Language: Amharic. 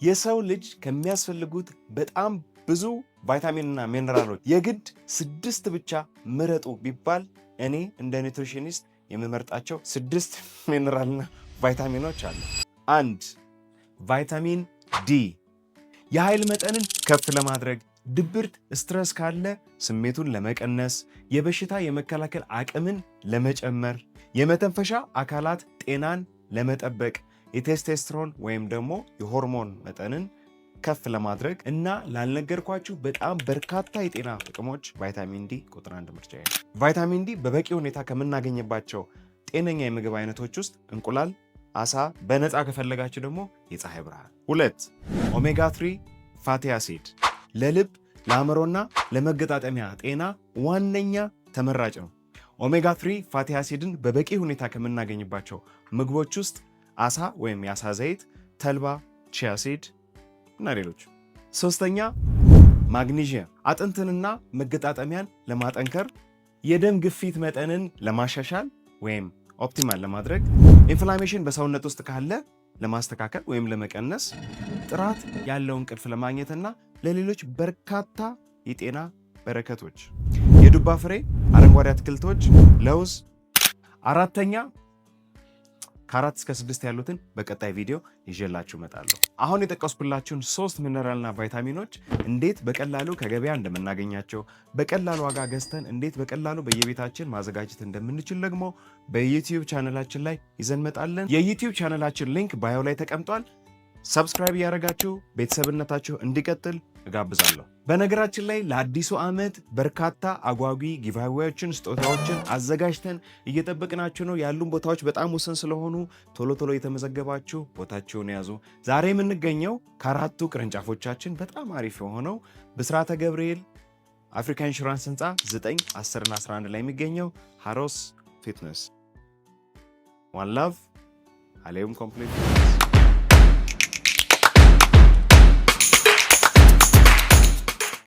የሰው ልጅ ከሚያስፈልጉት በጣም ብዙ ቫይታሚንና ሚነራሎች የግድ 6 ብቻ ምረጡ ቢባል እኔ እንደ ኒውትሪሽኒስት የምመርጣቸው 6 ሚነራልና ቫይታሚኖች አሉ። 1. ቫይታሚን ዲ የኃይል መጠንን ከፍ ለማድረግ፣ ድብርት ስትረስ ካለ ስሜቱን ለመቀነስ፣ የበሽታ የመከላከል አቅምን ለመጨመር፣ የመተንፈሻ አካላት ጤናን ለመጠበቅ፣ የቴስቴስትሮን ወይም ደግሞ የሆርሞን መጠንን ከፍ ለማድረግ እና ላልነገርኳችሁ በጣም በርካታ የጤና ጥቅሞች ቫይታሚን ዲ ቁጥር 1 ምርጫዬ ነው። ቫይታሚን ዲ በበቂ ሁኔታ ከምናገኝባቸው ጤነኛ የምግብ አይነቶች ውስጥ እንቁላል፣ አሳ፣ በነፃ ከፈለጋችሁ ደግሞ የፀሐይ ብርሃን። 2. ኦሜጋ 3 ፋቲ አሲድ ለልብ ለአእምሮና ለመገጣጠሚያ ጤና ዋነኛ ተመራጭ ነው። ኦሜጋ 3 ፋቲ አሲድን በበቂ ሁኔታ ከምናገኝባቸው ምግቦች ውስጥ አሳ ወይም የአሳ ዘይት፣ ተልባ፣ ቺያ ሲድ እና ሌሎች። 3ኛ ማግኒዥየም አጥንትንና መገጣጠሚያን ለማጠንከር፣ የደም ግፊት መጠንን ለማሻሻል ወይም ኦፕቲማል ለማድረግ፣ ኢንፍላሜሽን በሰውነት ውስጥ ካለ ለማስተካከል ወይም ለመቀነስ፣ ጥራት ያለው እንቅልፍ ለማግኘትና ለሌሎች በርካታ የጤና በረከቶች። የዱባ ፍሬ፣ አረንጓዴ አትክልቶች፣ ለውዝ። 4ኛ ከ4 እስከ 6 ያሉትን በቀጣይ ቪዲዮ ይዤላችሁ እመጣለሁ። አሁን የጠቀስኩላችሁን 3 ሚነራልና ቫይታሚኖች እንዴት በቀላሉ ከገበያ እንደምናገኛቸው፣ በቀላሉ ዋጋ ገዝተን እንዴት በቀላሉ በየቤታችን ማዘጋጀት እንደምንችል ደግሞ በዩቲዩብ ቻናላችን ላይ ይዘን እንመጣለን። የዩቲዩብ ቻናላችን ሊንክ ባዮ ላይ ተቀምጧል። ሰብስክራይብ ያደረጋችሁ ቤተሰብነታችሁ እንዲቀጥል እጋብዛለሁ። በነገራችን ላይ ለአዲሱ ዓመት በርካታ አጓጊ ጊቫዌዎችን ስጦታዎችን አዘጋጅተን እየጠበቅናችሁ ነው። ያሉን ቦታዎች በጣም ውስን ስለሆኑ ቶሎ ቶሎ የተመዘገባችሁ ቦታቸውን ያዙ። ዛሬ የምንገኘው ከ4ቱ ቅርንጫፎቻችን በጣም አሪፍ የሆነው ብስራተ ገብርኤል አፍሪካ ኢንሹራንስ ህንፃ 9፣ 10 እና 11 ላይ የሚገኘው ሃሮስ ፊትነስ ዋን ላቭ አሌም ኮምፕሊት